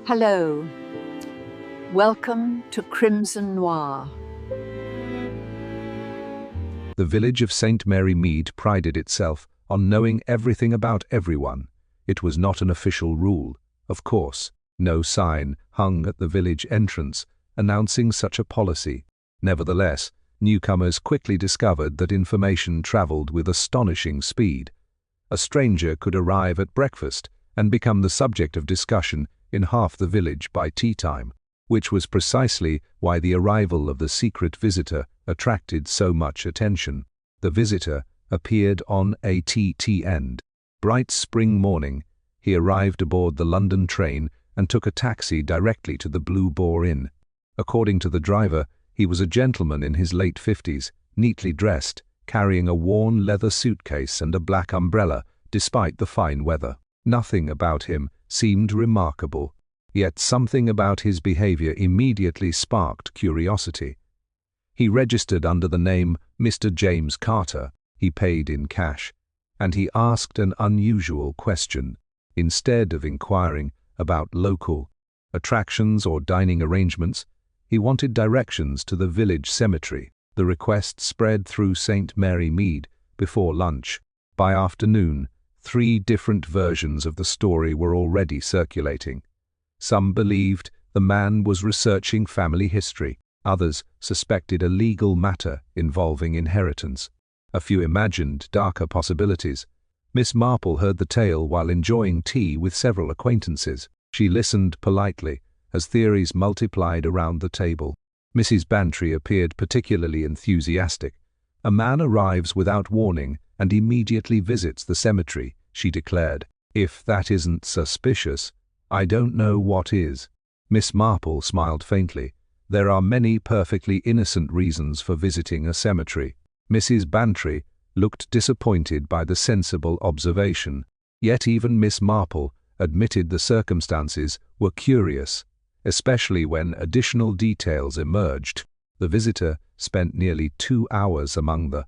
Hello, welcome to Crimson Noir. The village of St. Mary Mead prided itself on knowing everything about everyone. It was not an official rule, of course. No sign hung at the village entrance announcing such a policy. Nevertheless, newcomers quickly discovered that information traveled with astonishing speed. A stranger could arrive at breakfast and become the subject of discussion in half the village by tea time, which was precisely why the arrival of the secret visitor attracted so much attention. The visitor appeared on a TT bright spring morning. He arrived aboard the London train and took a taxi directly to the Blue Boar Inn. According to the driver, he was a gentleman in his late 50s, neatly dressed, carrying a worn leather suitcase and a black umbrella despite the fine weather. Nothing about him seemed remarkable, yet something about his behavior immediately sparked curiosity. He registered under the name Mr. James Carter. He paid in cash, and he asked an unusual question. Instead of inquiring about local attractions or dining arrangements, he wanted directions to the village cemetery. The request spread through St. Mary Mead before lunch. By afternoon, 3 different versions of the story were already circulating. Some believed the man was researching family history. Others suspected a legal matter involving inheritance. A few imagined darker possibilities. Miss Marple heard the tale while enjoying tea with several acquaintances. She listened politely as theories multiplied around the table. Mrs. Bantry appeared particularly enthusiastic. A man arrives without warning and immediately visits the cemetery, she declared. If that isn't suspicious, I don't know what is. Miss Marple smiled faintly. There are many perfectly innocent reasons for visiting a cemetery. Mrs. Bantry looked disappointed by the sensible observation. Yet even Miss Marple admitted the circumstances were curious, especially when additional details emerged. The visitor spent nearly 2 hours among the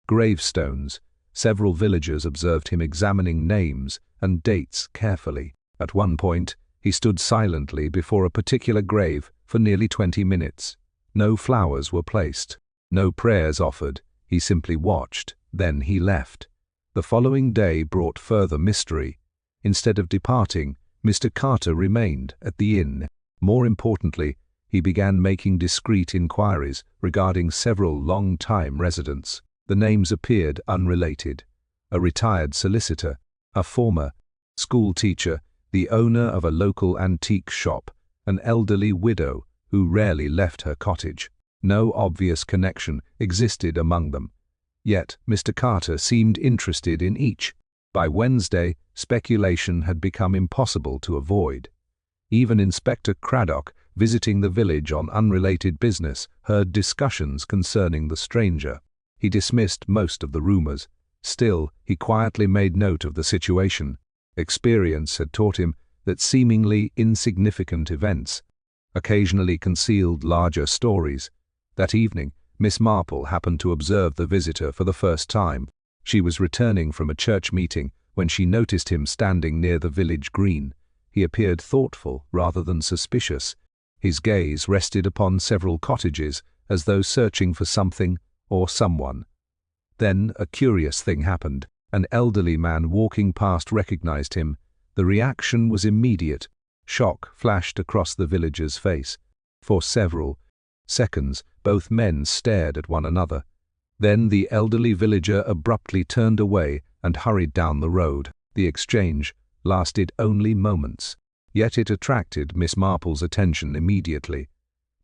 gravestones. Several villagers observed him examining names and dates carefully. At one point, he stood silently before a particular grave for nearly 20 minutes. No flowers were placed, no prayers offered. He simply watched, then he left. The following day brought further mystery. Instead of departing, Mr. Carter remained at the inn. More importantly, he began making discreet inquiries regarding several long-time residents. The names appeared unrelated. A retired solicitor, a former school teacher, the owner of a local antique shop, an elderly widow who rarely left her cottage. No obvious connection existed among them. Yet Mr. Carter seemed interested in each. By Wednesday, speculation had become impossible to avoid. Even Inspector Craddock, visiting the village on unrelated business, heard discussions concerning the stranger. He dismissed most of the rumors. Still, he quietly made note of the situation. Experience had taught him that seemingly insignificant events occasionally concealed larger stories. That evening, Miss Marple happened to observe the visitor for the first time. She was returning from a church meeting when she noticed him standing near the village green. He appeared thoughtful rather than suspicious. His gaze rested upon several cottages as though searching for something or someone. Then a curious thing happened. An elderly man walking past recognized him. The reaction was immediate. Shock flashed across the villager's face. For several seconds, both men stared at one another. Then the elderly villager abruptly turned away and hurried down the road. The exchange lasted only moments, yet it attracted Miss Marple's attention immediately.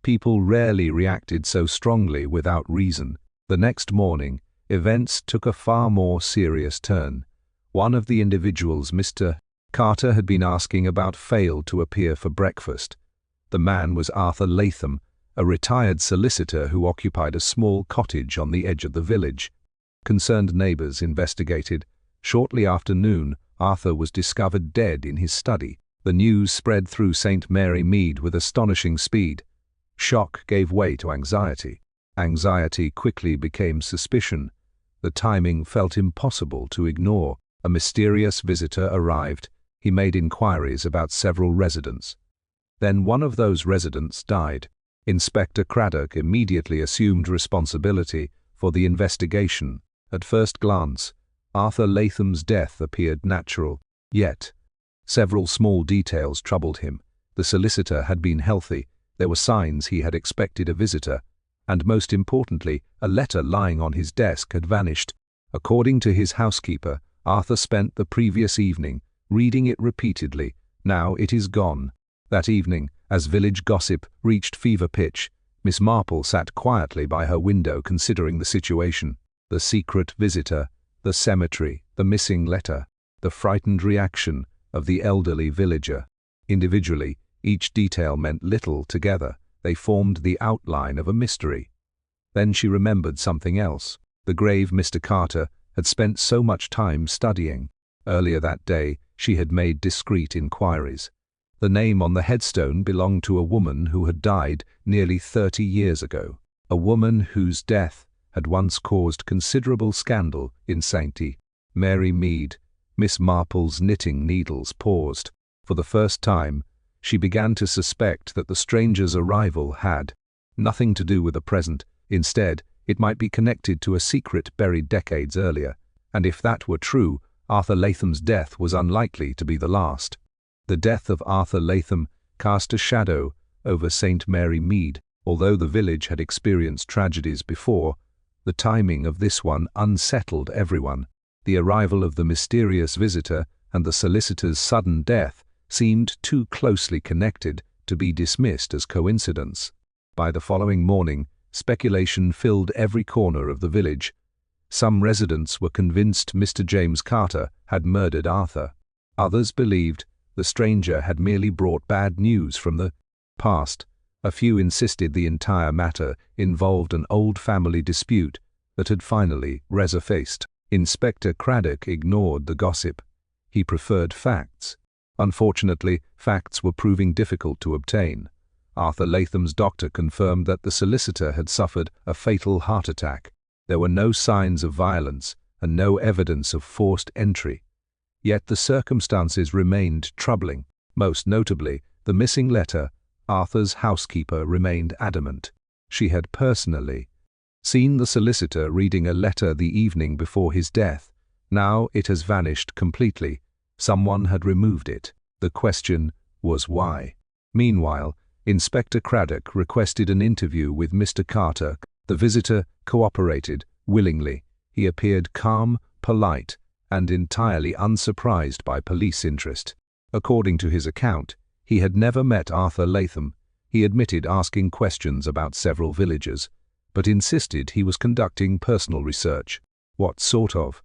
People rarely reacted so strongly without reason. The next morning, events took a far more serious turn. One of the individuals Mr. Carter had been asking about failed to appear for breakfast. The man was Arthur Latham, a retired solicitor who occupied a small cottage on the edge of the village. Concerned neighbors investigated. Shortly after noon, Arthur was discovered dead in his study. The news spread through St. Mary Mead with astonishing speed. Shock gave way to anxiety. Anxiety quickly became suspicion. The timing felt impossible to ignore. A mysterious visitor arrived. He made inquiries about several residents. Then one of those residents died. Inspector Craddock immediately assumed responsibility for the investigation. At first glance, Arthur Latham's death appeared natural. Yet, several small details troubled him. The solicitor had been healthy, there were signs he had expected a visitor, and most importantly, a letter lying on his desk had vanished. According to his housekeeper, Arthur spent the previous evening reading it repeatedly. Now it is gone. That evening, as village gossip reached fever pitch, Miss Marple sat quietly by her window considering the situation. The secret visitor, the cemetery, the missing letter, the frightened reaction of the elderly villager. Individually, each detail meant little. Together, they formed the outline of a mystery. Then she remembered something else. The grave Mr. Carter had spent so much time studying. Earlier that day, she had made discreet inquiries. The name on the headstone belonged to a woman who had died nearly 30 years ago. A woman whose death had once caused considerable scandal in St. Mary Mead. Miss Marple's knitting needles paused. For the first time, she began to suspect that the stranger's arrival had nothing to do with the present. Instead, it might be connected to a secret buried decades earlier, and if that were true, Arthur Latham's death was unlikely to be the last. The death of Arthur Latham cast a shadow over St. Mary Mead. Although the village had experienced tragedies before, the timing of this one unsettled everyone. The arrival of the mysterious visitor and the solicitor's sudden death seemed too closely connected to be dismissed as coincidence. By the following morning, speculation filled every corner of the village. Some residents were convinced Mr. James Carter had murdered Arthur. Others believed the stranger had merely brought bad news from the past. A few insisted the entire matter involved an old family dispute that had finally resurfaced. Inspector Craddock ignored the gossip. He preferred facts. Unfortunately, facts were proving difficult to obtain. Arthur Latham's doctor confirmed that the solicitor had suffered a fatal heart attack. There were no signs of violence and no evidence of forced entry. Yet the circumstances remained troubling. Most notably, the missing letter. Arthur's housekeeper remained adamant. She had personally seen the solicitor reading a letter the evening before his death. Now it has vanished completely. Someone had removed it. The question was why. Meanwhile, Inspector Craddock requested an interview with Mr. Carter. The visitor cooperated willingly. He appeared calm, polite, and entirely unsurprised by police interest. According to his account, he had never met Arthur Latham. He admitted asking questions about several villagers, but insisted he was conducting personal research. What sort of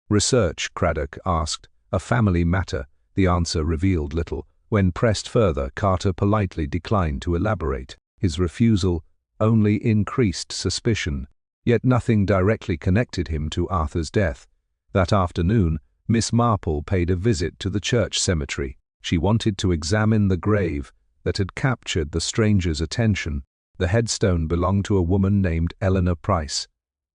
research? Craddock asked. A family matter. The answer revealed little. When pressed further, Carter politely declined to elaborate. His refusal only increased suspicion, yet nothing directly connected him to Arthur's death. That afternoon, Miss Marple paid a visit to the church cemetery. She wanted to examine the grave that had captured the stranger's attention. The headstone belonged to a woman named Eleanor Price.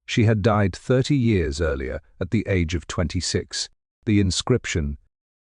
She had died 30 years earlier at the age of 26. The inscription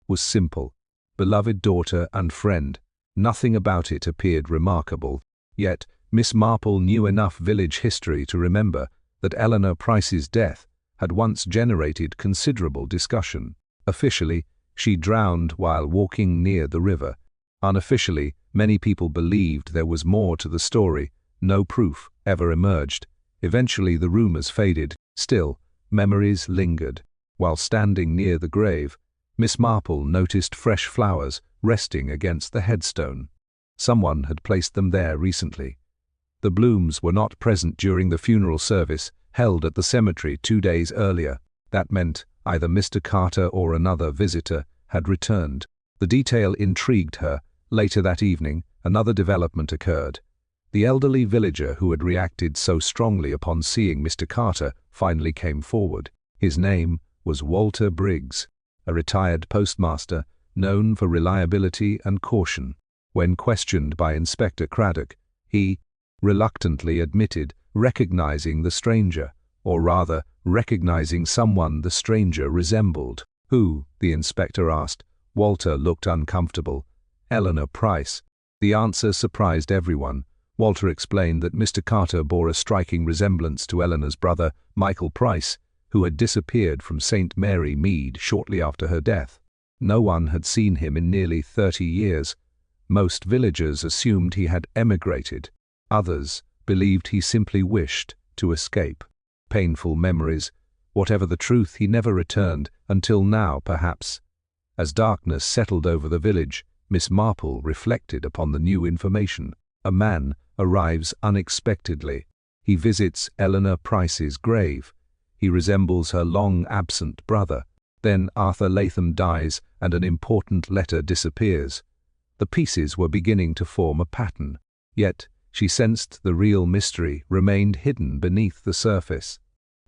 was simple: beloved daughter and friend. Nothing about it appeared remarkable. Yet, Miss Marple knew enough village history to remember that Eleanor Price's death had once generated considerable discussion. Officially, she drowned while walking near the river. Unofficially, many people believed there was more to the story. No proof ever emerged. Eventually, the rumors faded. Still, memories lingered. While standing near the grave, Miss Marple noticed fresh flowers resting against the headstone. Someone had placed them there recently. The blooms were not present during the funeral service held at the cemetery 2 days earlier. That meant either Mr. Carter or another visitor had returned. The detail intrigued her. Later that evening, another development occurred. The elderly villager who had reacted so strongly upon seeing Mr. Carter finally came forward. His name was Walter Briggs, a retired postmaster known for reliability and caution. When questioned by Inspector Craddock, he reluctantly admitted recognizing the stranger, or rather, recognizing someone the stranger resembled. Who? The inspector asked. Walter looked uncomfortable. Eleanor Price. The answer surprised everyone. Walter explained that Mr. Carter bore a striking resemblance to Eleanor's brother, Michael Price, who had disappeared from St. Mary Mead shortly after her death. No one had seen him in nearly 30 years. Most villagers assumed he had emigrated. Others believed he simply wished to escape. Painful memories. Whatever the truth, he never returned, until now, perhaps. As darkness settled over the village, Miss Marple reflected upon the new information. A man arrives unexpectedly. He visits Eleanor Price's grave. He resembles her long-absent brother. Then Arthur Latham dies, and an important letter disappears. The pieces were beginning to form a pattern. Yet she sensed the real mystery remained hidden beneath the surface.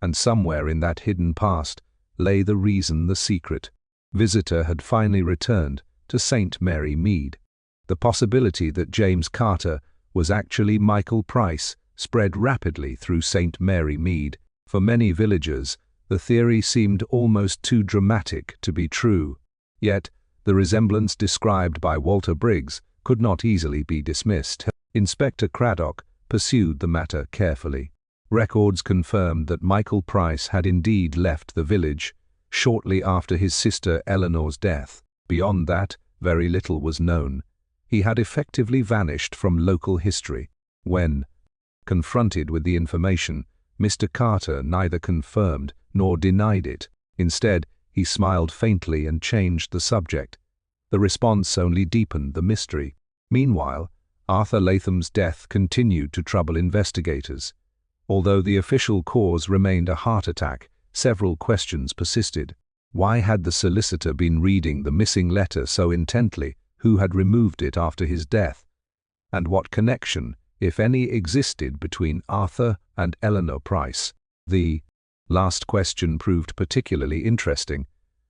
And somewhere in that hidden past lay the reason, the secret. Visitor had finally returned to St. Mary Mead. The possibility that James Carter was actually Michael Price spread rapidly through St. Mary Mead. For many villagers, the theory seemed almost too dramatic to be true. Yet, the resemblance described by Walter Briggs could not easily be dismissed. Inspector Craddock pursued the matter carefully. Records confirmed that Michael Price had indeed left the village shortly after his sister Eleanor's death. Beyond that, very little was known. He had effectively vanished from local history. When confronted with the information, Mr. Carter neither confirmed nor denied it. Instead, he smiled faintly and changed the subject. The response only deepened the mystery. Meanwhile, Arthur Latham's death continued to trouble investigators. Although the official cause remained a heart attack, several questions persisted. Why had the solicitor been reading the missing letter so intently? Who had removed it after his death? And what connection, if any, existed between Arthur and Eleanor Price? The last question proved particularly interesting.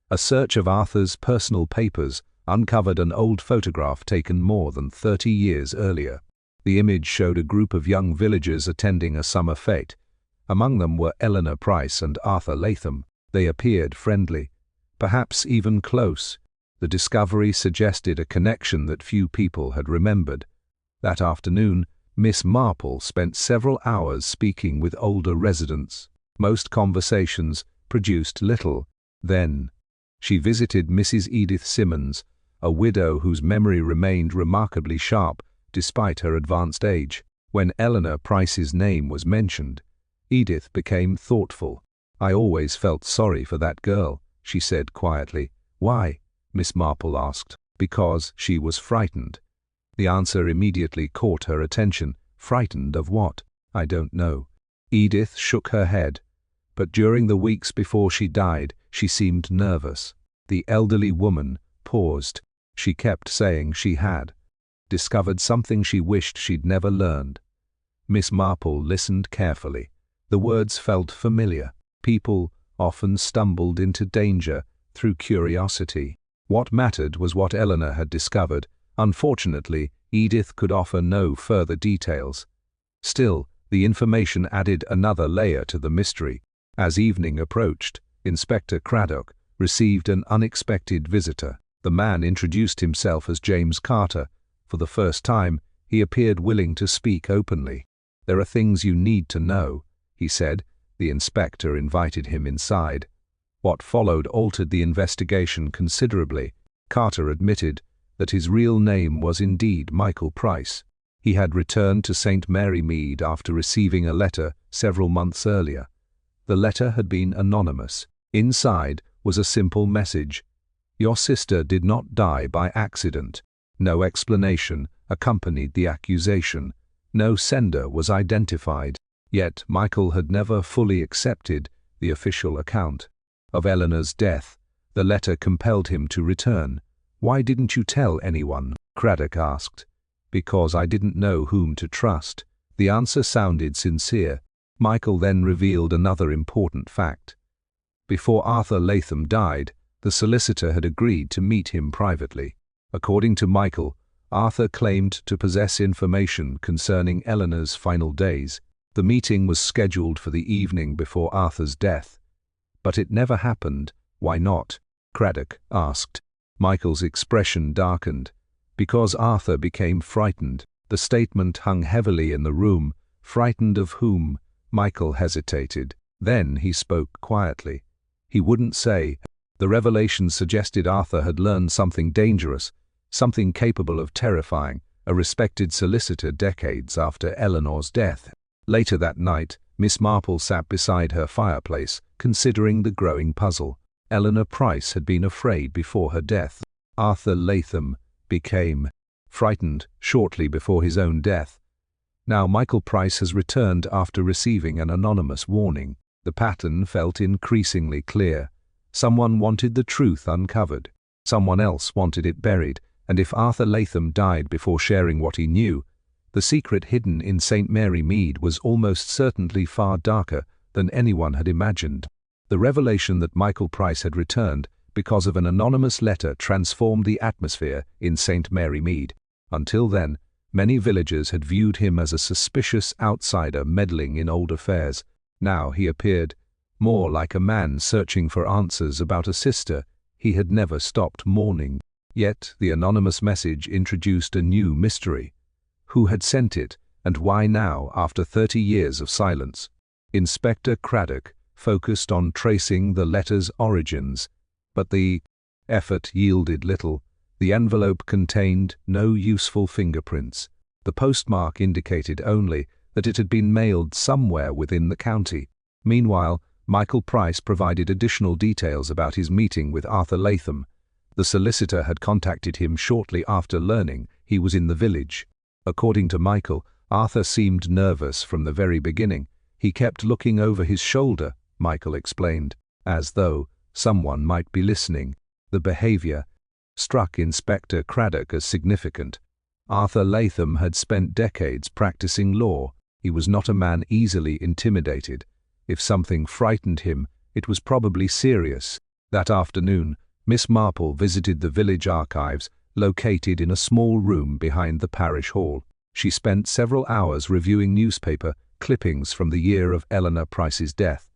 A search of Arthur's personal papers uncovered an old photograph taken more than 30 years earlier. The image showed a group of young villagers attending a summer fete. Among them were Eleanor Price and Arthur Latham. They appeared friendly, perhaps even close. The discovery suggested a connection that few people had remembered. That afternoon, Miss Marple spent several hours speaking with older residents. Most conversations produced little. Then, she visited Mrs. Edith Simmons, a widow whose memory remained remarkably sharp despite her advanced age. When Eleanor Price's name was mentioned, Edith became thoughtful. "I always felt sorry for that girl," she said quietly. "Why?" Miss Marple asked. "Because she was frightened." The answer immediately caught her attention. Frightened of what? "I don't know." Edith shook her head. But during the weeks before she died, she seemed nervous. The elderly woman paused. She kept saying she had discovered something she wished she'd never learned. Miss Marple listened carefully. The words felt familiar. People often stumbled into danger through curiosity. What mattered was what Eleanor had discovered. Unfortunately, Edith could offer no further details. Still, the information added another layer to the mystery. As evening approached, Inspector Craddock received an unexpected visitor. The man introduced himself as James Carter. For the first time, he appeared willing to speak openly. "There are things you need to know," he said. The inspector invited him inside. What followed altered the investigation considerably. Carter admitted that his real name was indeed Michael Price. He had returned to St. Mary Mead after receiving a letter several months earlier. The letter had been anonymous. Inside was a simple message: "Your sister did not die by accident." No explanation accompanied the accusation. No sender was identified. Yet Michael had never fully accepted the official account of Eleanor's death. The letter compelled him to return. "Why didn't you tell anyone?" Craddock asked. "Because I didn't know whom to trust." The answer sounded sincere. Michael then revealed another important fact. Before Arthur Latham died, the solicitor had agreed to meet him privately. According to Michael, Arthur claimed to possess information concerning Eleanor's final days. The meeting was scheduled for the evening before Arthur's death. But it never happened. "Why not?" Craddock asked. Michael's expression darkened. Because Arthur became frightened. The statement hung heavily in the room. Frightened of whom? Michael hesitated. Then he spoke quietly. He wouldn't say. The revelation suggested Arthur had learned something dangerous, something capable of terrifying a respected solicitor decades after Eleanor's death. Later that night, Miss Marple sat beside her fireplace, considering the growing puzzle. Eleanor Price had been afraid before her death. Arthur Latham became frightened shortly before his own death. Now Michael Price has returned after receiving an anonymous warning. The pattern felt increasingly clear. Someone wanted the truth uncovered. Someone else wanted it buried, and if Arthur Latham died before sharing what he knew, the secret hidden in St. Mary Mead was almost certainly far darker than anyone had imagined. The revelation that Michael Price had returned because of an anonymous letter transformed the atmosphere in St. Mary Mead. Until then, many villagers had viewed him as a suspicious outsider meddling in old affairs. Now he appeared more like a man searching for answers about a sister he had never stopped mourning. Yet the anonymous message introduced a new mystery. Who had sent it, and why now, after 30 years of silence? Inspector Craddock focused on tracing the letter's origins, but the effort yielded little. The envelope contained no useful fingerprints. The postmark indicated only that it had been mailed somewhere within the county. Meanwhile, Michael Price provided additional details about his meeting with Arthur Latham. The solicitor had contacted him shortly after learning he was in the village. According to Michael, Arthur seemed nervous from the very beginning. He kept looking over his shoulder, Michael explained, as though someone might be listening. The behavior struck Inspector Craddock as significant. Arthur Latham had spent decades practicing law. He was not a man easily intimidated. If something frightened him, it was probably serious. That afternoon, Miss Marple visited the village archives, located in a small room behind the parish hall. She spent several hours reviewing newspaper clippings from the year of Eleanor Price's death.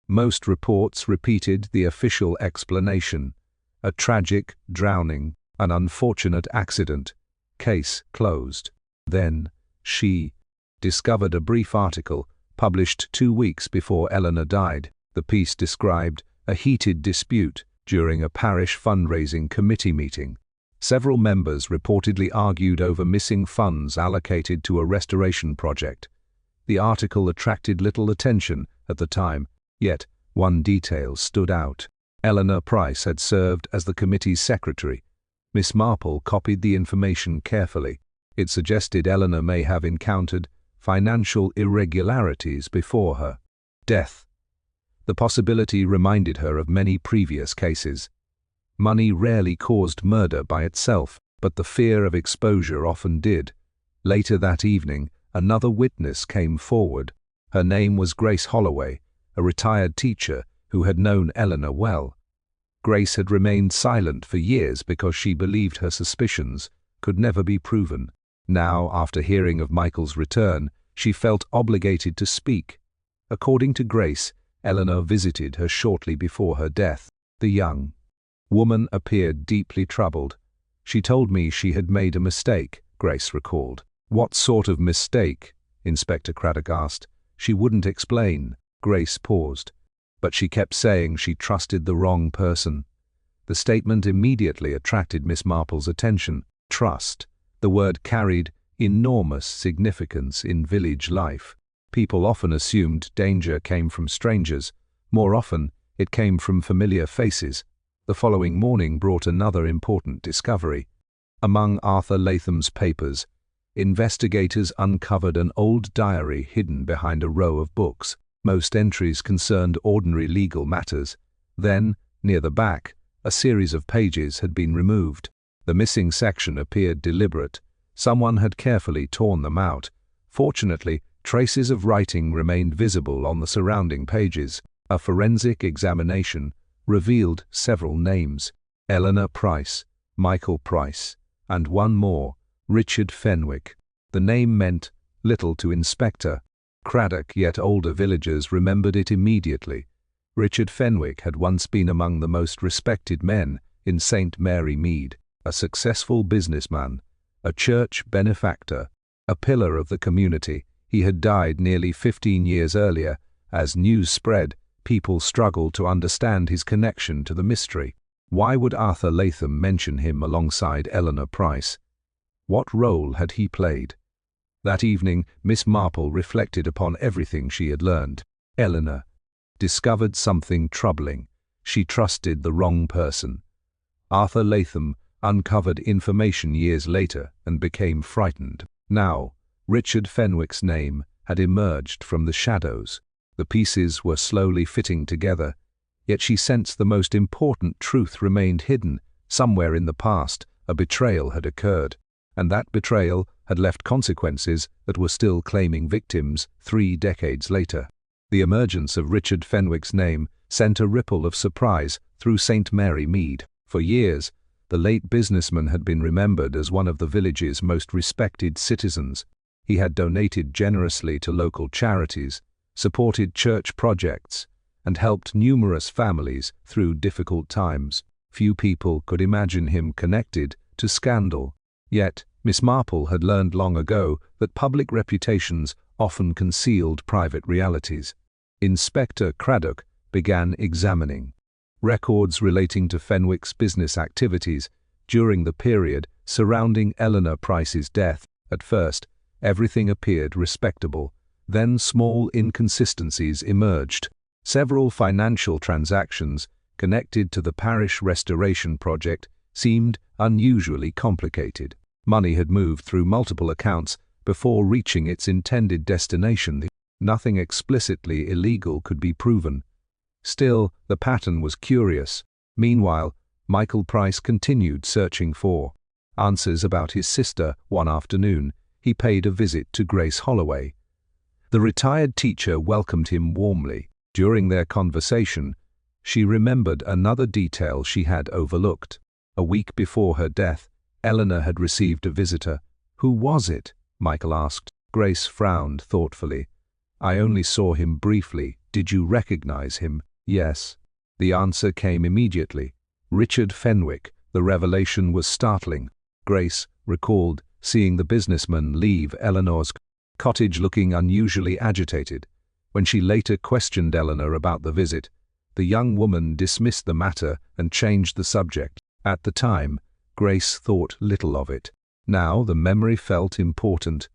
Most reports repeated the official explanation: a tragic drowning, an unfortunate accident, case closed. Then she discovered a brief article published 2 weeks before Eleanor died. The piece described a heated dispute during a parish fundraising committee meeting. Several members reportedly argued over missing funds allocated to a restoration project. The article attracted little attention at the time, yet one detail stood out. Eleanor Price had served as the committee's secretary. Miss Marple copied the information carefully. It suggested Eleanor may have encountered financial irregularities before her death. The possibility reminded her of many previous cases. Money rarely caused murder by itself, but the fear of exposure often did. Later that evening, another witness came forward. Her name was Grace Holloway, a retired teacher who had known Eleanor well. Grace had remained silent for years because she believed her suspicions could never be proven. Now, after hearing of Michael's return, she felt obligated to speak. According to Grace, Eleanor visited her shortly before her death. The young woman appeared deeply troubled. She told me she had made a mistake, Grace recalled. What sort of mistake? Inspector Craddock asked. She wouldn't explain. Grace paused, but she kept saying she trusted the wrong person. The statement immediately attracted Miss Marple's attention. Trust. The word carried enormous significance in village life. People often assumed danger came from strangers. More often, it came from familiar faces. The following morning brought another important discovery. Among Arthur Latham's papers, investigators uncovered an old diary hidden behind a row of books. Most entries concerned ordinary legal matters. Then, near the back, a series of pages had been removed. The missing section appeared deliberate. Someone had carefully torn them out. Fortunately, traces of writing remained visible on the surrounding pages. A forensic examination revealed several names: Eleanor Price, Michael Price, and one more, Richard Fenwick. The name meant little to Inspector Craddock, yet older villagers remembered it immediately. Richard Fenwick had once been among the most respected men in St. Mary Mead, a successful businessman a church benefactor, a pillar of the community. He had died nearly 15 years earlier. As news spread, people struggled to understand his connection to the mystery. Why would Arthur Latham mention him alongside Eleanor Price? What role had he played? That evening, Miss Marple reflected upon everything she had learned. Eleanor discovered something troubling. She trusted the wrong person. Arthur Latham uncovered information years later and became frightened. Now, Richard Fenwick's name had emerged from the shadows. The pieces were slowly fitting together, yet she sensed the most important truth remained hidden. Somewhere in the past, a betrayal had occurred, and that betrayal had left consequences that were still claiming victims 3 decades later. The emergence of Richard Fenwick's name sent a ripple of surprise through St. Mary Mead. For years, the late businessman had been remembered as one of the village's most respected citizens. He had donated generously to local charities, supported church projects, and helped numerous families through difficult times. Few people could imagine him connected to scandal. Yet, Miss Marple had learned long ago that public reputations often concealed private realities. Inspector Craddock began examining records relating to Fenwick's business activities during the period surrounding Eleanor Price's death. At first, everything appeared respectable. Then small inconsistencies emerged. Several financial transactions connected to the parish restoration project seemed unusually complicated. Money had moved through multiple accounts before reaching its intended destination. Nothing explicitly illegal could be proven. Still, the pattern was curious. Meanwhile, Michael Price continued searching for answers about his sister. One afternoon, he paid a visit to Grace Holloway. The retired teacher welcomed him warmly. During their conversation, she remembered another detail she had overlooked. A week before her death, Eleanor had received a visitor. "Who was it?" Michael asked. Grace frowned thoughtfully. "I only saw him briefly. Did you recognize him?" "Yes." The answer came immediately. Richard Fenwick. The revelation was startling. Grace recalled seeing the businessman leave Eleanor's cottage looking unusually agitated. When she later questioned Eleanor about the visit, the young woman dismissed the matter and changed the subject. At the time, Grace thought little of it. Now the memory felt important,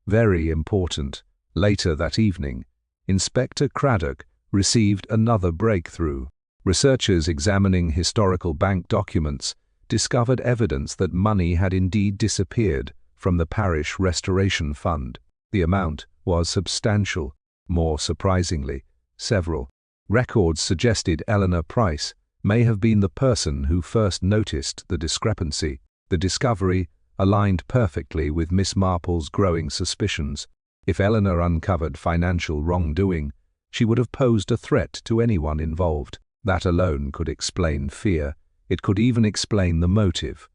very important. Later that evening, Inspector Craddock received another breakthrough. Researchers examining historical bank documents discovered evidence that money had indeed disappeared from the parish restoration fund. The amount was substantial. More surprisingly, several records suggested Eleanor Price may have been the person who first noticed the discrepancy. The discovery aligned perfectly with Miss Marple's growing suspicions. If Eleanor uncovered financial wrongdoing, she would have posed a threat to anyone involved. That alone could explain fear. It could even explain the motive.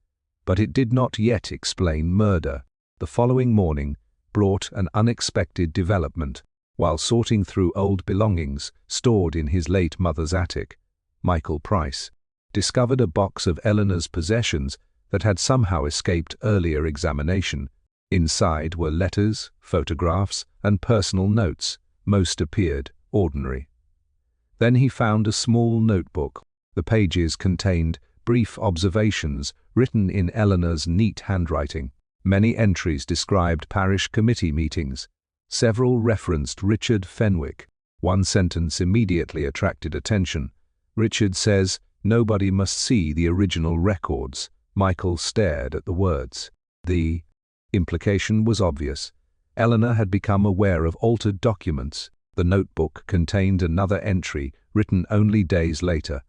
But it did not yet explain murder. The following morning brought an unexpected development. While sorting through old belongings stored in his late mother's attic, Michael Price discovered a box of Eleanor's possessions that had somehow escaped earlier examination. Inside were letters, photographs, and personal notes. Most appeared ordinary. Then he found a small notebook. The pages contained brief observations written in Eleanor's neat handwriting. Many entries described parish committee meetings. Several referenced Richard Fenwick. One sentence immediately attracted attention. "Richard says nobody must see the original records." Michael stared at the words. The implication was obvious. Eleanor had become aware of altered documents. The notebook contained another entry written only days later.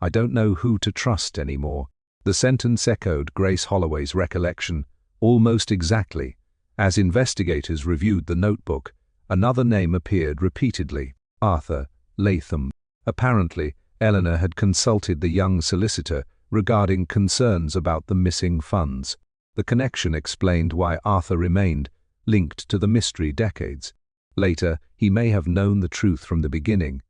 "I don't know who to trust anymore." The sentence echoed Grace Holloway's recollection almost exactly. As investigators reviewed the notebook, another name appeared repeatedly: Arthur Latham. Apparently, Eleanor had consulted the young solicitor regarding concerns about the missing funds. The connection explained why Arthur remained linked to the mystery decades. Later, he may have known the truth from the beginning,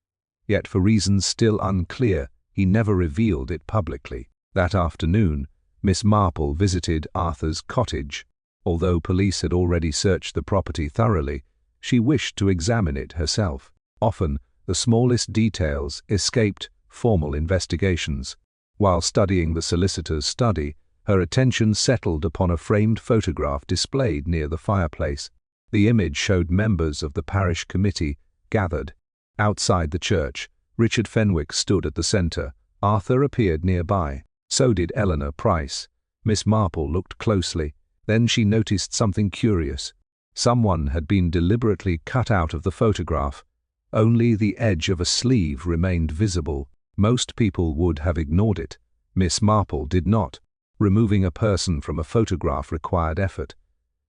yet for reasons still unclear, he never revealed it publicly. That afternoon, Miss Marple visited Arthur's cottage. Although police had already searched the property thoroughly, she wished to examine it herself. Often, the smallest details escaped formal investigations. While studying the solicitor's study, her attention settled upon a framed photograph displayed near the fireplace. The image showed members of the parish committee gathered. Outside the church, Richard Fenwick stood at the center. Arthur appeared nearby. So did Eleanor Price. Miss Marple looked closely. Then she noticed something curious. Someone had been deliberately cut out of the photograph. Only the edge of a sleeve remained visible. Most people would have ignored it. Miss Marple did not. Removing a person from a photograph required effort.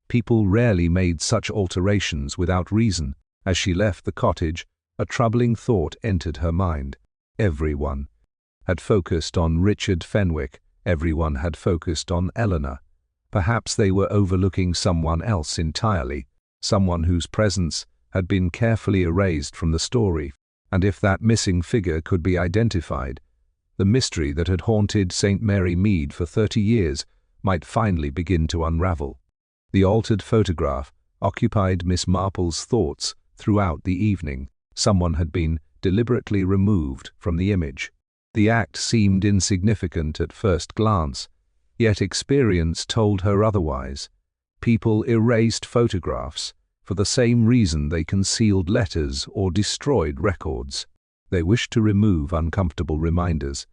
People rarely made such alterations without reason. As she left the cottage, a troubling thought entered her mind. Everyone had focused on Richard Fenwick. Everyone had focused on Eleanor. Perhaps they were overlooking someone else entirely, someone whose presence had been carefully erased from the story. And if that missing figure could be identified, the mystery that had haunted St. Mary Mead for 30 years might finally begin to unravel. The altered photograph occupied Miss Marple's thoughts throughout the evening. Someone had been deliberately removed from the image. The act seemed insignificant at first glance, yet experience told her otherwise. People erased photographs for the same reason they concealed letters or destroyed records. They wished to remove uncomfortable reminders.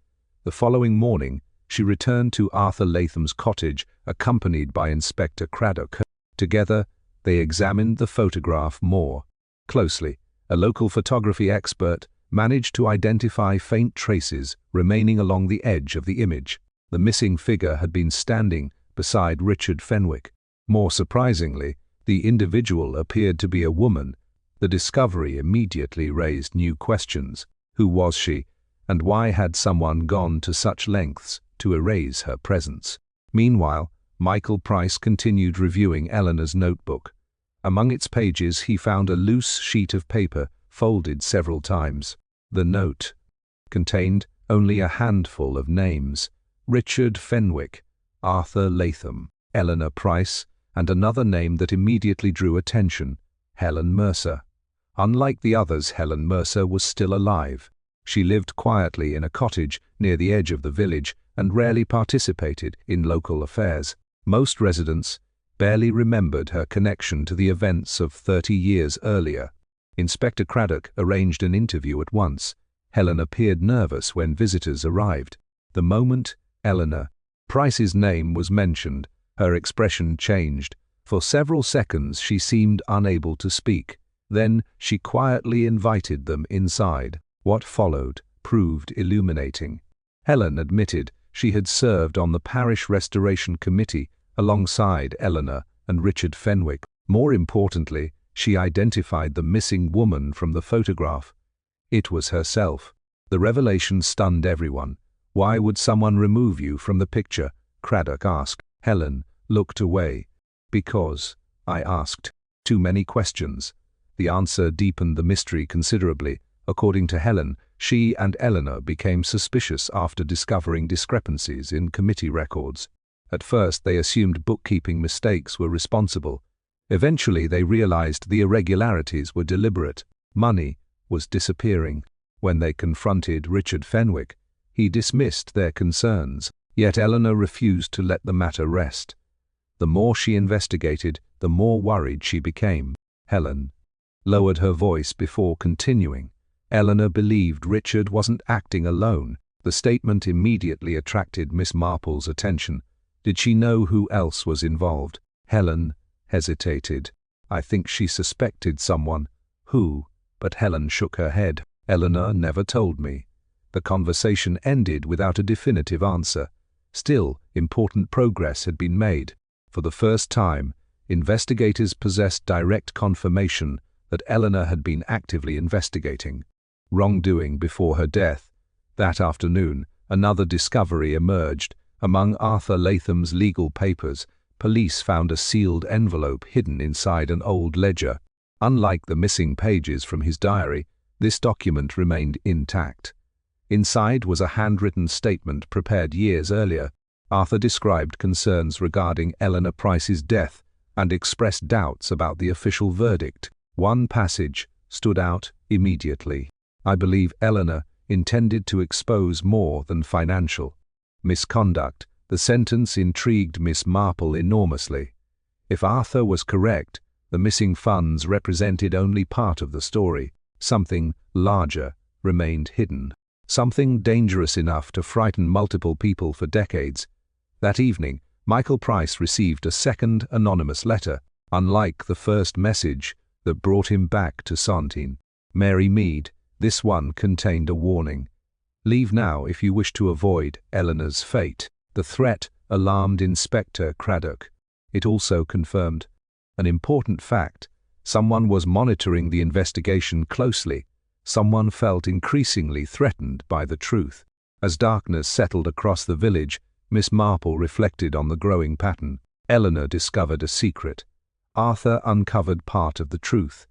The following morning, she returned to Arthur Latham's cottage, accompanied by Inspector Craddock. Together, they examined the photograph more closely. A local photography expert managed to identify faint traces remaining along the edge of the image. The missing figure had been standing beside Richard Fenwick. More surprisingly, the individual appeared to be a woman. The discovery immediately raised new questions. Who was she, and why had someone gone to such lengths to erase her presence? Meanwhile, Michael Price continued reviewing Eleanor's notebook. Among its pages he found a loose sheet of paper folded several times. The note contained only a handful of names: Richard Fenwick, Arthur Latham, Eleanor Price, and another name that immediately drew attention: Helen Mercer. Unlike the others, Helen Mercer was still alive. She lived quietly in a cottage near the edge of the village and rarely participated in local affairs. Most residents barely remembered her connection to the events of 30 years earlier. Inspector Craddock arranged an interview at once. Helen appeared nervous when visitors arrived. The moment Eleanor Price's name was mentioned, her expression changed. For several seconds she seemed unable to speak. Then she quietly invited them inside. What followed proved illuminating. Helen admitted she had served on the Parish Restoration Committee alongside Eleanor and Richard Fenwick. More importantly, she identified the missing woman from the photograph. It was herself. The revelation stunned everyone. "Why would someone remove you from the picture?" Craddock asked. Helen looked away. "Because," I asked. Too many questions. The answer deepened the mystery considerably. According to Helen, she and Eleanor became suspicious after discovering discrepancies in committee records. At first, they assumed bookkeeping mistakes were responsible. Eventually, they realized the irregularities were deliberate. Money was disappearing. When they confronted Richard Fenwick, he dismissed their concerns. Yet Eleanor refused to let the matter rest. The more she investigated, the more worried she became. Helen lowered her voice before continuing. Eleanor believed Richard wasn't acting alone. The statement immediately attracted Miss Marple's attention. Did she know who else was involved? Helen hesitated. I think she suspected someone. Who? But Helen shook her head. Eleanor never told me. The conversation ended without a definitive answer. Still, important progress had been made. For the first time, investigators possessed direct confirmation that Eleanor had been actively investigating wrongdoing before her death. That afternoon, another discovery emerged. Among Arthur Latham's legal papers, police found a sealed envelope hidden inside an old ledger. Unlike the missing pages from his diary, this document remained intact. Inside was a handwritten statement prepared years earlier. Arthur described concerns regarding Eleanor Price's death and expressed doubts about the official verdict. One passage stood out immediately. "I believe Eleanor intended to expose more than financial misconduct." The sentence intrigued Miss Marple enormously. If Arthur was correct, the missing funds represented only part of the story. Something larger remained hidden. Something dangerous enough to frighten multiple people for decades. That evening, Michael Price received a second anonymous letter. Unlike the first message that brought him back to St. Mary Mead, this one contained a warning. "Leave now if you wish to avoid Eleanor's fate." The threat alarmed Inspector Craddock. It also confirmed an important fact. Someone was monitoring the investigation closely. Someone felt increasingly threatened by the truth. As darkness settled across the village, Miss Marple reflected on the growing pattern. Eleanor discovered a secret. Arthur uncovered part of the truth.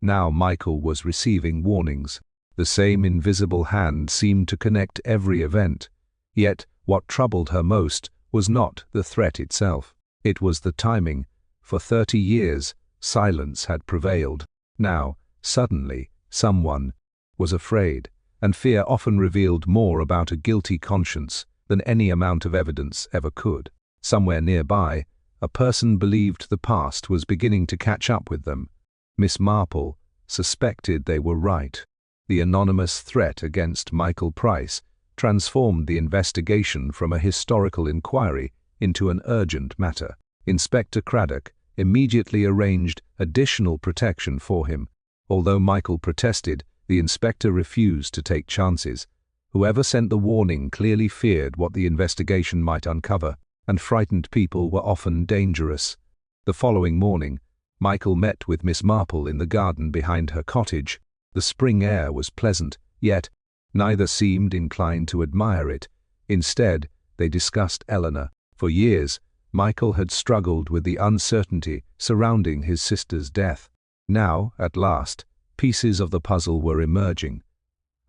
Now Michael was receiving warnings. The same invisible hand seemed to connect every event. Yet, what troubled her most was not the threat itself. It was the timing. For 30 years, silence had prevailed. Now, suddenly, someone was afraid, and fear often revealed more about a guilty conscience than any amount of evidence ever could. Somewhere nearby, a person believed the past was beginning to catch up with them. Miss Marple suspected they were right. The anonymous threat against Michael Price transformed the investigation from a historical inquiry into an urgent matter. Inspector Craddock immediately arranged additional protection for him. Although Michael protested, the inspector refused to take chances. Whoever sent the warning clearly feared what the investigation might uncover, and frightened people were often dangerous. The following morning, Michael met with Miss Marple in the garden behind her cottage. The spring air was pleasant, yet neither seemed inclined to admire it. Instead, they discussed Eleanor. For years, Michael had struggled with the uncertainty surrounding his sister's death. Now, at last, pieces of the puzzle were emerging.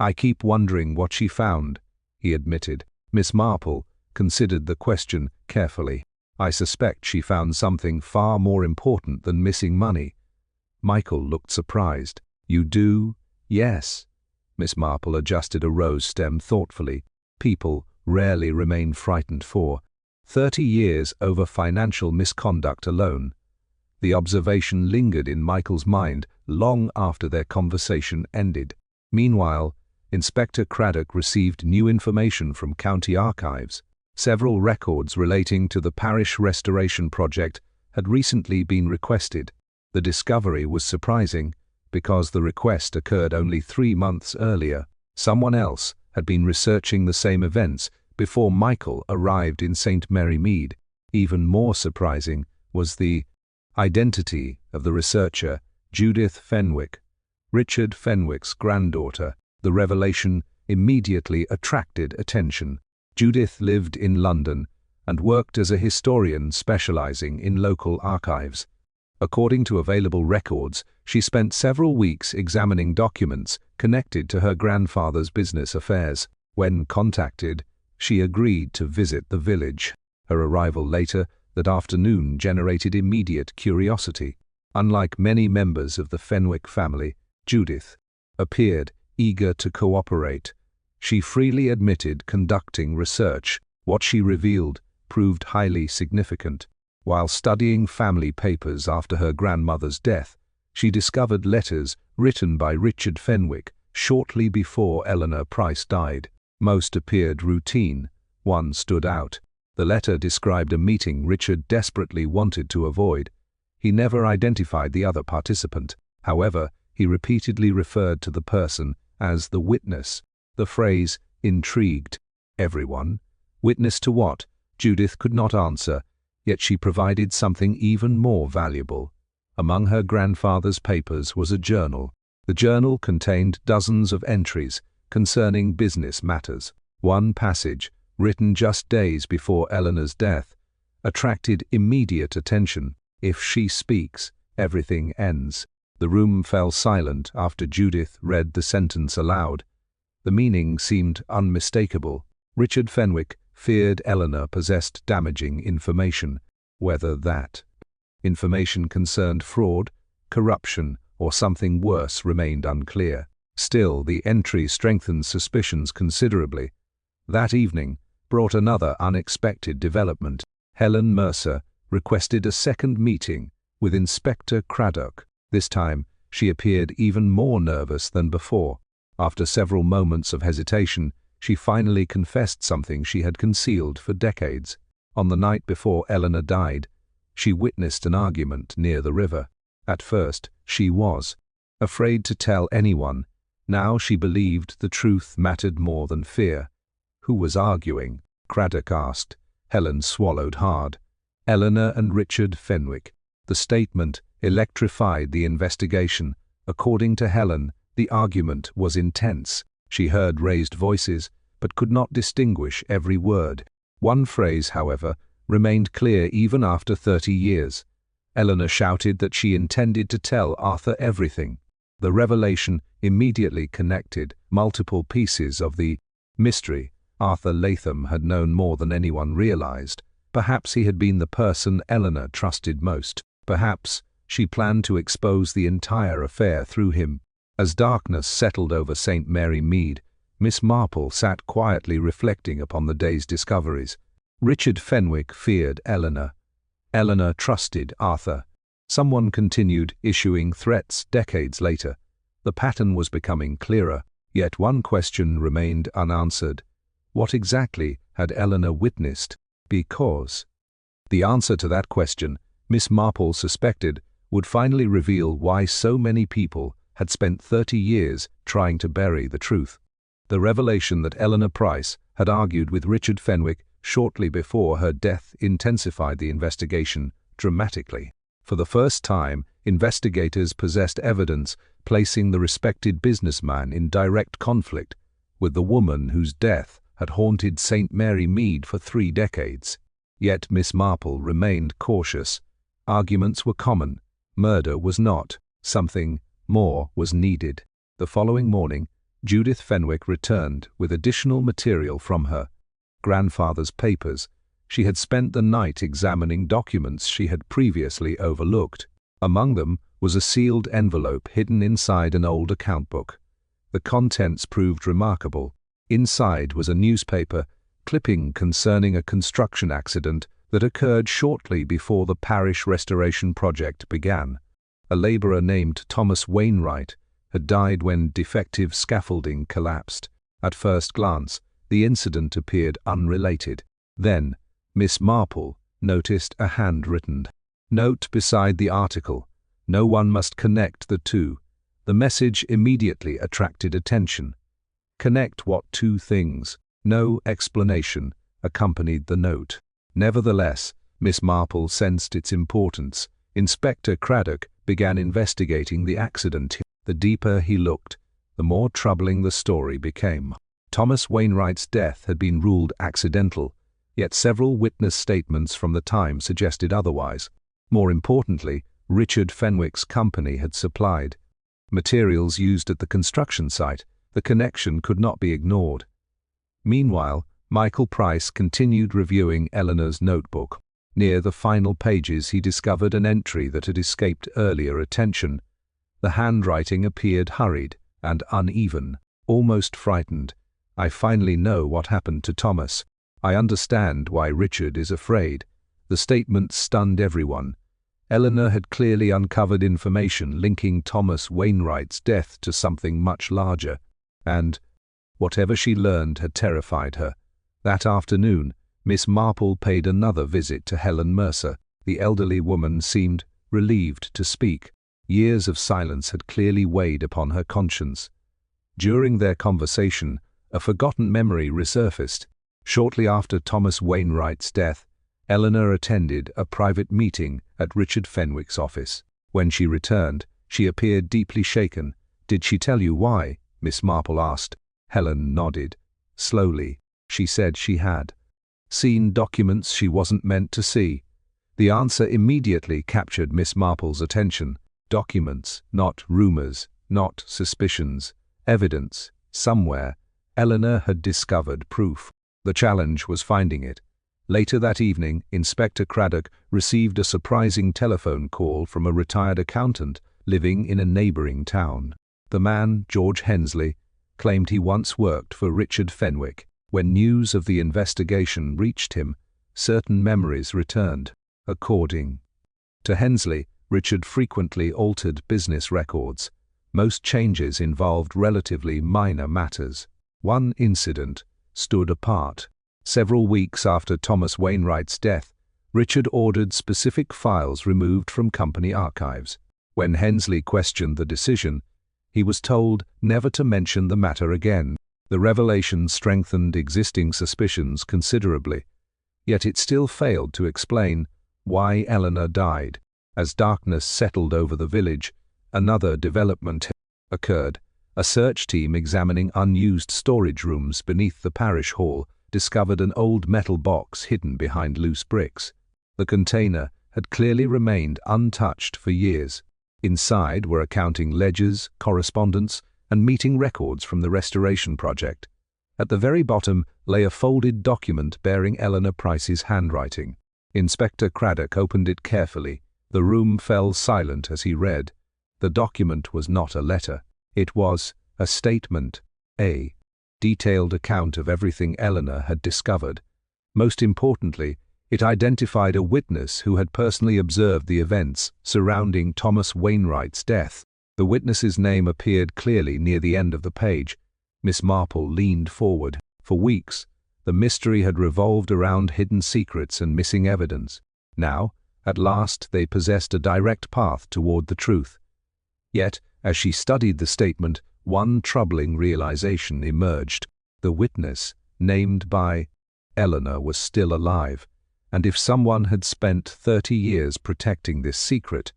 "I keep wondering what she found," he admitted. Miss Marple considered the question carefully. "I suspect she found something far more important than missing money." Michael looked surprised. "You do?" "Yes." Miss Marple adjusted a rose stem thoughtfully. People rarely remain frightened for 30 years over financial misconduct alone. The observation lingered in Michael's mind long after their conversation ended. Meanwhile, Inspector Craddock received new information from county archives. Several records relating to the parish restoration project had recently been requested. The discovery was surprising, because the request occurred only 3 months earlier. Someone else had been researching the same events before Michael arrived in St. Mary Mead. Even more surprising was the identity of the researcher, Judith Fenwick, Richard Fenwick's granddaughter. The revelation immediately attracted attention. Judith lived in London and worked as a historian specializing in local archives. According to available records, she spent several weeks examining documents connected to her grandfather's business affairs. When contacted, she agreed to visit the village. Her arrival later that afternoon generated immediate curiosity. Unlike many members of the Fenwick family, Judith appeared eager to cooperate. She freely admitted conducting research. What she revealed proved highly significant. While studying family papers after her grandmother's death, she discovered letters written by Richard Fenwick shortly before Eleanor Price died. Most appeared routine. One stood out. The letter described a meeting Richard desperately wanted to avoid. He never identified the other participant. However, he repeatedly referred to the person as the witness. The phrase intrigued everyone. Witness to what? Judith could not answer, yet she provided something even more valuable. Among her grandfather's papers was a journal. The journal contained dozens of entries concerning business matters. One passage, written just days before Eleanor's death, attracted immediate attention. "If she speaks, everything ends." The room fell silent after Judith read the sentence aloud. The meaning seemed unmistakable. Richard Fenwick feared Eleanor possessed damaging information, whether that information concerned fraud, corruption, or something worse remained unclear. Still, the entry strengthened suspicions considerably. That evening brought another unexpected development. Helen Mercer requested a second meeting with Inspector Craddock. This time, she appeared even more nervous than before. After several moments of hesitation, she finally confessed something she had concealed for decades. On the night before Eleanor died, she witnessed an argument near the river. At first, she was afraid to tell anyone. Now she believed the truth mattered more than fear. Who was arguing? Craddock asked. Helen swallowed hard. Eleanor and Richard Fenwick. The statement electrified the investigation. According to Helen, the argument was intense. She heard raised voices, but could not distinguish every word. One phrase, however, remained clear even after 30 years. Eleanor shouted that she intended to tell Arthur everything. The revelation immediately connected multiple pieces of the mystery. Arthur Latham had known more than anyone realized. Perhaps he had been the person Eleanor trusted most. Perhaps she planned to expose the entire affair through him. As darkness settled over St. Mary Mead, Miss Marple sat quietly reflecting upon the day's discoveries. Richard Fenwick feared Eleanor. Eleanor trusted Arthur. Someone continued issuing threats decades later. The pattern was becoming clearer, yet one question remained unanswered. What exactly had Eleanor witnessed? Because the answer to that question, Miss Marple suspected, would finally reveal why so many people had spent 30 years trying to bury the truth. The revelation that Eleanor Price had argued with Richard Fenwick shortly before her death intensified the investigation dramatically. For the first time, investigators possessed evidence placing the respected businessman in direct conflict with the woman whose death had haunted St. Mary Mead for 3 decades. Yet Miss Marple remained cautious. Arguments were common. Murder was not. Something more was needed. The following morning, Judith Fenwick returned with additional material from her grandfather's papers. She had spent the night examining documents she had previously overlooked. Among them was a sealed envelope hidden inside an old account book. The contents proved remarkable. Inside was a newspaper clipping concerning a construction accident that occurred shortly before the parish restoration project began. A laborer named Thomas Wainwright had died when defective scaffolding collapsed. At first glance, the incident appeared unrelated. Then, Miss Marple noticed a handwritten note beside the article. No one must connect the two. The message immediately attracted attention. Connect what 2 things? No explanation accompanied the note. Nevertheless, Miss Marple sensed its importance. Inspector Craddock began investigating the accident. The deeper he looked, the more troubling the story became. Thomas Wainwright's death had been ruled accidental, yet several witness statements from the time suggested otherwise. More importantly, Richard Fenwick's company had supplied materials used at the construction site. The connection could not be ignored. Meanwhile, Michael Price continued reviewing Eleanor's notebook. Near the final pages he discovered an entry that had escaped earlier attention. The handwriting appeared hurried and uneven, almost frightened. I finally know what happened to Thomas. I understand why Richard is afraid. The statement stunned everyone. Eleanor had clearly uncovered information linking Thomas Wainwright's death to something much larger. And whatever she learned had terrified her. That afternoon, Miss Marple paid another visit to Helen Mercer. The elderly woman seemed relieved to speak. Years of silence had clearly weighed upon her conscience. During their conversation, a forgotten memory resurfaced. Shortly after Thomas Wainwright's death, Eleanor attended a private meeting at Richard Fenwick's office. When she returned, she appeared deeply shaken. "Did she tell you why?" Miss Marple asked. Helen nodded. Slowly, she said she had seen documents she wasn't meant to see. The answer immediately captured Miss Marple's attention. Documents, not rumors, not suspicions. Evidence. Somewhere, Eleanor had discovered proof. The challenge was finding it. Later that evening, Inspector Craddock received a surprising telephone call from a retired accountant living in a neighboring town. The man, George Hensley, claimed he once worked for Richard Fenwick. When news of the investigation reached him, certain memories returned. According to Hensley, Richard frequently altered business records. Most changes involved relatively minor matters. One incident stood apart. Several weeks after Thomas Wainwright's death, Richard ordered specific files removed from company archives. When Hensley questioned the decision, he was told never to mention the matter again. The revelation strengthened existing suspicions considerably, yet it still failed to explain why Eleanor died. As darkness settled over the village, another development occurred. A search team examining unused storage rooms beneath the parish hall discovered an old metal box hidden behind loose bricks. The container had clearly remained untouched for years. Inside were accounting ledgers, correspondence, and meeting records from the restoration project. At the very bottom lay a folded document bearing Eleanor Price's handwriting. Inspector Craddock opened it carefully. The room fell silent as he read. The document was not a letter. It was a statement, a detailed account of everything Eleanor had discovered. Most importantly, it identified a witness who had personally observed the events surrounding Thomas Wainwright's death. The witness's name appeared clearly near the end of the page. Miss Marple leaned forward. For weeks, the mystery had revolved around hidden secrets and missing evidence. Now, at last, they possessed a direct path toward the truth. Yet, as she studied the statement, one troubling realization emerged. The witness, named by Eleanor, was still alive, and if someone had spent 30 years protecting this secret,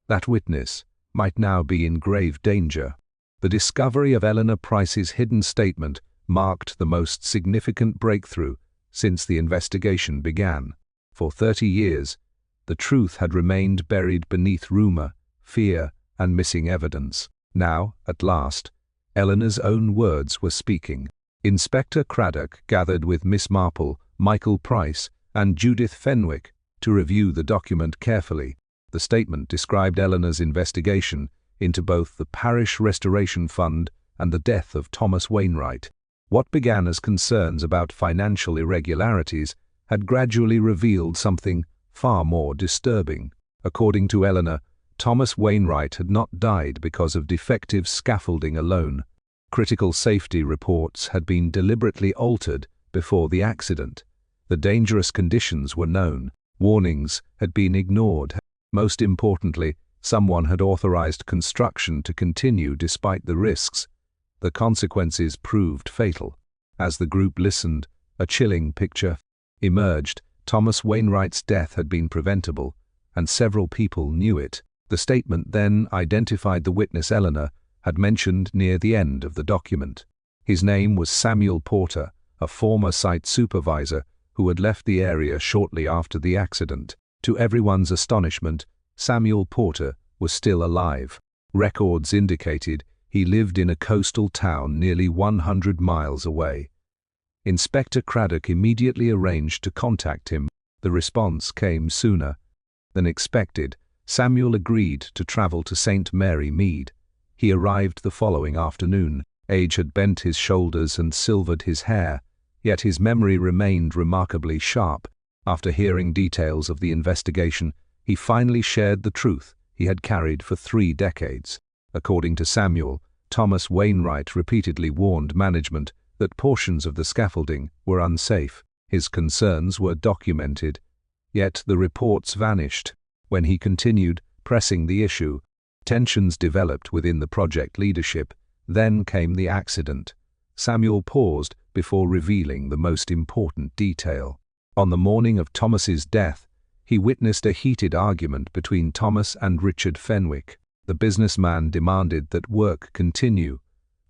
that witness might now be in grave danger. The discovery of Eleanor Price's hidden statement marked the most significant breakthrough since the investigation began. For 30 years, the truth had remained buried beneath rumor, fear, and missing evidence. Now, at last, Eleanor's own words were speaking. Inspector Craddock gathered with Miss Marple, Michael Price, and Judith Fenwick to review the document carefully. The statement described Eleanor's investigation into both the Parish Restoration Fund and the death of Thomas Wainwright. What began as concerns about financial irregularities had gradually revealed something far more disturbing. According to Eleanor, Thomas Wainwright had not died because of defective scaffolding alone. Critical safety reports had been deliberately altered before the accident. The dangerous conditions were known. Warnings had been ignored. Most importantly, someone had authorized construction to continue despite the risks. The consequences proved fatal. As the group listened, a chilling picture emerged. Thomas Wainwright's death had been preventable, and several people knew it. The statement then identified the witness Eleanor had mentioned near the end of the document. His name was Samuel Porter, a former site supervisor who had left the area shortly after the accident. To everyone's astonishment, Samuel Porter was still alive. Records indicated he lived in a coastal town nearly 100 miles away. Inspector Craddock immediately arranged to contact him. The response came sooner than expected. Samuel agreed to travel to St. Mary, Mead. He arrived the following afternoon. Age had bent his shoulders and silvered his hair, yet his memory remained remarkably sharp. After hearing details of the investigation, he finally shared the truth he had carried for 3 decades. According to Samuel, Thomas Wainwright repeatedly warned management that portions of the scaffolding were unsafe. His concerns were documented, yet the reports vanished. When he continued pressing the issue, tensions developed within the project leadership. Then came the accident. Samuel paused before revealing the most important detail. On the morning of Thomas's death, he witnessed a heated argument between Thomas and Richard Fenwick. The businessman demanded that work continue.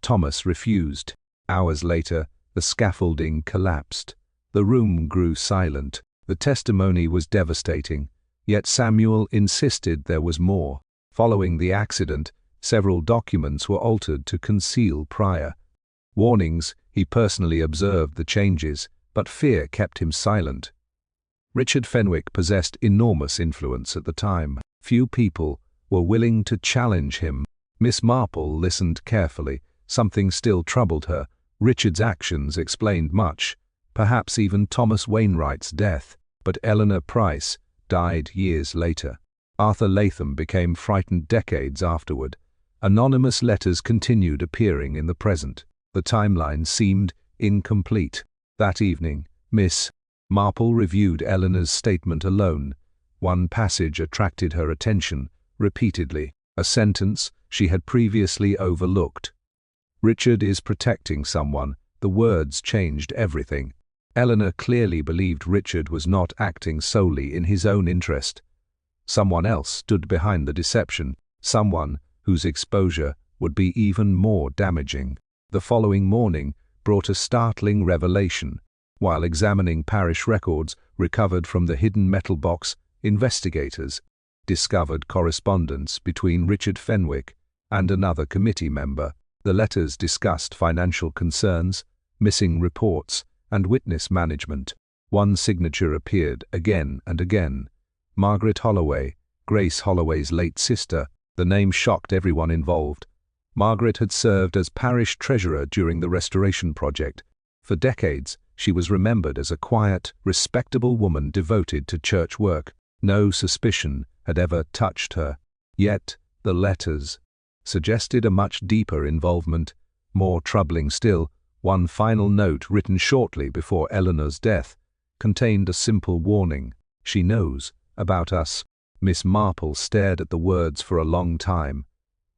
Thomas refused. Hours later, the scaffolding collapsed. The room grew silent. The testimony was devastating, yet Samuel insisted there was more. Following the accident, several documents were altered to conceal prior warnings. He personally observed the changes, but fear kept him silent. Richard Fenwick possessed enormous influence at the time. Few people were willing to challenge him. Miss Marple listened carefully. Something still troubled her. Richard's actions explained much, perhaps even Thomas Wainwright's death, but Eleanor Price died years later. Arthur Latham became frightened decades afterward. Anonymous letters continued appearing in the present. The timeline seemed incomplete. That evening, Miss Marple reviewed Eleanor's statement alone. One passage attracted her attention repeatedly, a sentence she had previously overlooked. "Richard is protecting someone." The words changed everything. Eleanor clearly believed Richard was not acting solely in his own interest. Someone else stood behind the deception, someone whose exposure would be even more damaging. The following morning brought a startling revelation. While examining parish records recovered from the hidden metal box, investigators discovered correspondence between Richard Fenwick and another committee member. The letters discussed financial concerns, missing reports, and witness management. One signature appeared again and again. Margaret Holloway, Grace Holloway's late sister. The name shocked everyone involved. Margaret had served as parish treasurer during the restoration project. For decades, she was remembered as a quiet, respectable woman devoted to church work. No suspicion had ever touched her. Yet, the letters suggested a much deeper involvement. More troubling still, one final note written shortly before Eleanor's death contained a simple warning. "She knows about us." Miss Marple stared at the words for a long time.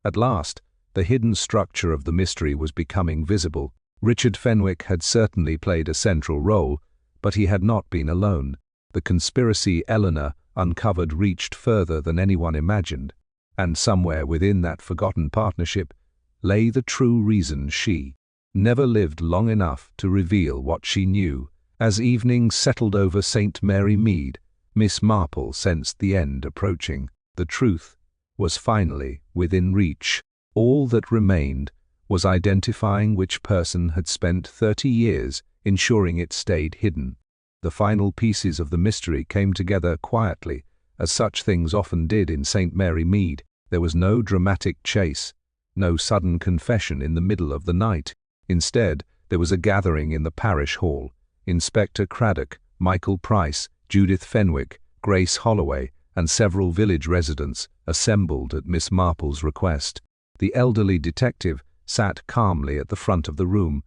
At last, the hidden structure of the mystery was becoming visible. Richard Fenwick had certainly played a central role, but he had not been alone. The conspiracy Eleanor uncovered reached further than anyone imagined, and somewhere within that forgotten partnership lay the true reason she never lived long enough to reveal what she knew. As evening settled over St. Mary Mead, Miss Marple sensed the end approaching. The truth was finally within reach. All that remained was identifying which person had spent 30 years ensuring it stayed hidden. The final pieces of the mystery came together quietly, as such things often did in St. Mary Mead. There was no dramatic chase, no sudden confession in the middle of the night. Instead, there was a gathering in the parish hall. Inspector Craddock, Michael Price, Judith Fenwick, Grace Holloway, and several village residents assembled at Miss Marple's request. The elderly detective sat calmly at the front of the room.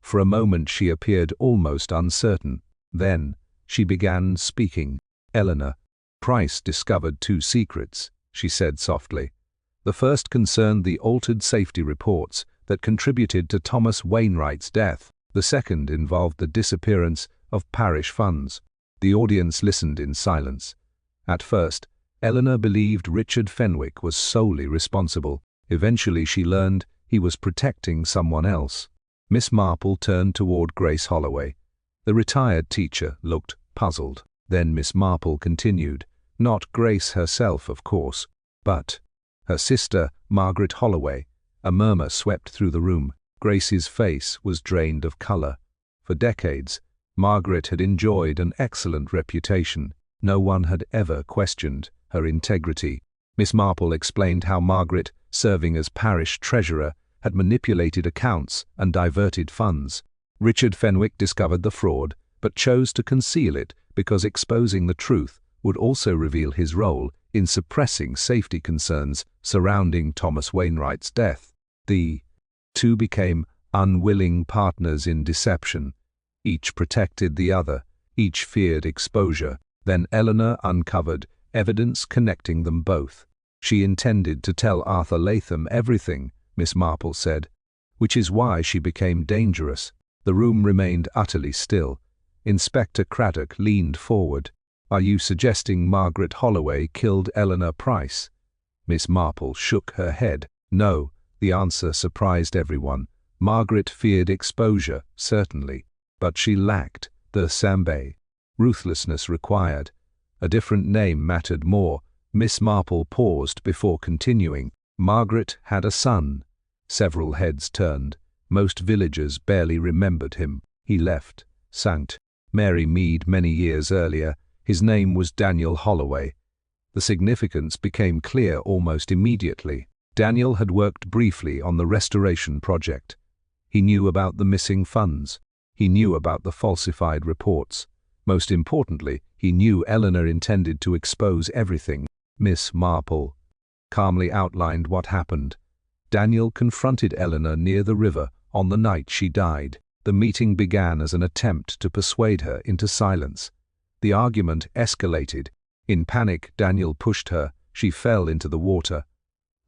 For a moment she appeared almost uncertain. Then she began speaking. "Eleanor, Price discovered 2 secrets," she said softly. "The first concerned the altered safety reports that contributed to Thomas Wainwright's death. The second involved the disappearance of parish funds." The audience listened in silence. At first, Eleanor believed Richard Fenwick was solely responsible. Eventually she learned he was protecting someone else. Miss Marple turned toward Grace Holloway. The retired teacher looked puzzled. Then Miss Marple continued, not Grace herself, of course, but her sister, Margaret Holloway. A murmur swept through the room. Grace's face was drained of color. For decades, Margaret had enjoyed an excellent reputation. No one had ever questioned her integrity. Miss Marple explained how Margaret, serving as parish treasurer, had manipulated accounts and diverted funds. Richard Fenwick discovered the fraud, but chose to conceal it because exposing the truth would also reveal his role in suppressing safety concerns surrounding Thomas Wainwright's death. The 2 became unwilling partners in deception. Each protected the other, each feared exposure. Then Eleanor uncovered evidence connecting them both. She intended to tell Arthur Latham everything, Miss Marple said, which is why she became dangerous. The room remained utterly still. Inspector Craddock leaned forward. "Are you suggesting Margaret Holloway killed Eleanor Price?" Miss Marple shook her head. No, the answer surprised everyone. Margaret feared exposure, certainly, but she lacked the sambe. Ruthlessness required. A different name mattered more. Miss Marple paused before continuing. Margaret had a son. Several heads turned. Most villagers barely remembered him. He left St. Mary Mead many years earlier, his name was Daniel Holloway. The significance became clear almost immediately. Daniel had worked briefly on the restoration project. He knew about the missing funds. He knew about the falsified reports. Most importantly, he knew Eleanor intended to expose everything. Miss Marple calmly outlined what happened. Daniel confronted Eleanor near the river on the night she died. The meeting began as an attempt to persuade her into silence. The argument escalated. In panic, Daniel pushed her. She fell into the water.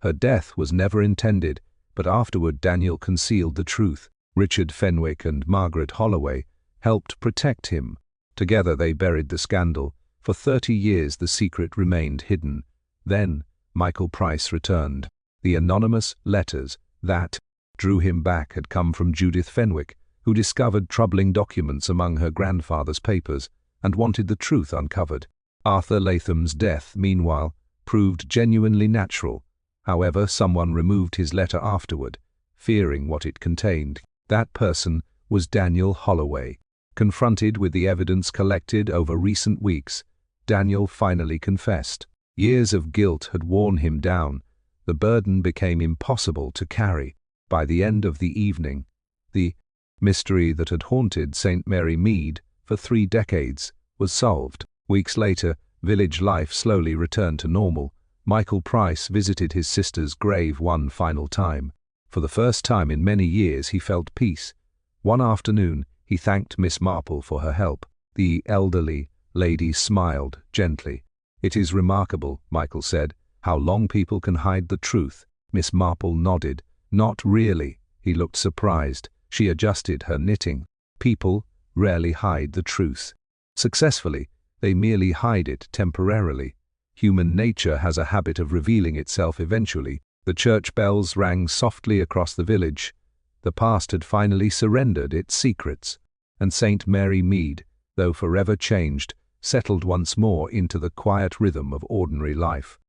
Her death was never intended, but afterward Daniel concealed the truth. Richard Fenwick and Margaret Holloway helped protect him. Together they buried the scandal. For 30 years the secret remained hidden. Then Michael Price returned. The anonymous letters that drew him back had come from Judith Fenwick, who discovered troubling documents among her grandfather's papers and wanted the truth uncovered. Arthur Latham's death, meanwhile, proved genuinely natural. However, someone removed his letter afterward, fearing what it contained. That person was Daniel Holloway. Confronted with the evidence collected over recent weeks, Daniel finally confessed. Years of guilt had worn him down. The burden became impossible to carry. By the end of the evening, the mystery that had haunted St. Mary Mead for 3 decades was solved. Weeks later, village life slowly returned to normal. Michael Price visited his sister's grave one final time. For the first time in many years he felt peace. One afternoon, he thanked Miss Marple for her help. The elderly lady smiled gently. "It is remarkable," Michael said, "how long people can hide the truth." Miss Marple nodded. "Not really." He looked surprised. She adjusted her knitting. "People rarely hide the truth. Successfully, they merely hide it temporarily. Human nature has a habit of revealing itself eventually." The church bells rang softly across the village. The past had finally surrendered its secrets, and St. Mary Mead, though forever changed, settled once more into the quiet rhythm of ordinary life.